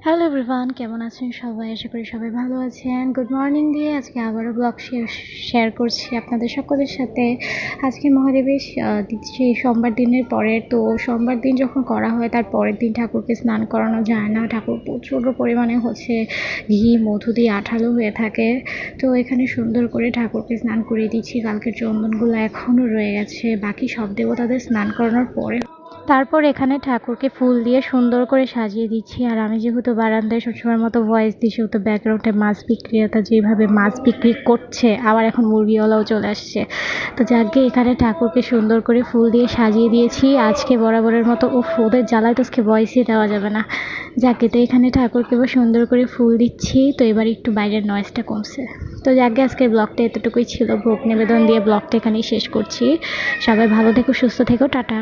Hello everyone, কেমন আছেন সবাই? আশা করি সবাই ভালো আছেন। গুড মর্নিং দিয়ে আজকে আবারও ব্লগ শেয়ার করছি আপনাদের সকলের সাথে। আজকে মহাদেবের দিচ্ছি সোমবার দিনের পরে। তো সোমবার দিন যখন করা হয় তার পরের দিন ঠাকুরকে স্নান করানো যায় না। ঠাকুর প্রচুর পরিমাণে ঘি মধু দিয়ে আঠালো হয়ে থাকে। তো এখানে সুন্দর করে ঠাকুরকে স্নান করিয়ে দিচ্ছি। কালকের চন্দনগুলো এখনও রয়ে গেছে, বাকি সব দেবতাদের স্নান করানোর পরে তারপর এখানে ঠাকুরকে ফুল দিয়ে সুন্দর করে সাজিয়ে দিচ্ছি। আর আমি যেহেতু বারান্দায় সবসময়ের মতো ভয়েস দিই, সেহেতু ব্যাকগ্রাউন্ডে মাছ বিক্রেতা যেভাবে মাছ বিক্রি করছে, আবার এখন মুরগিওয়ালাও চলে আসছে। তো যাকে এখানে ঠাকুরকে সুন্দর করে ফুল দিয়ে সাজিয়ে দিয়েছি। আজকে বরাবরের মতো ওদের জ্বালায় তো আজকে ভয়েসই দেওয়া যাবে না। যাকে তো এখানে ঠাকুরকে সুন্দর করে ফুল দিচ্ছি। তো এবার একটু বাইরের নয়েজটা কমছে। তো যাকে আজকের ব্লগটা এতটুকুই ছিল। ভোগ নিবেদন দিয়ে ব্লগটা এখানেই শেষ করছি। সবাই ভালো থেকো, সুস্থ থেকো, টাটা।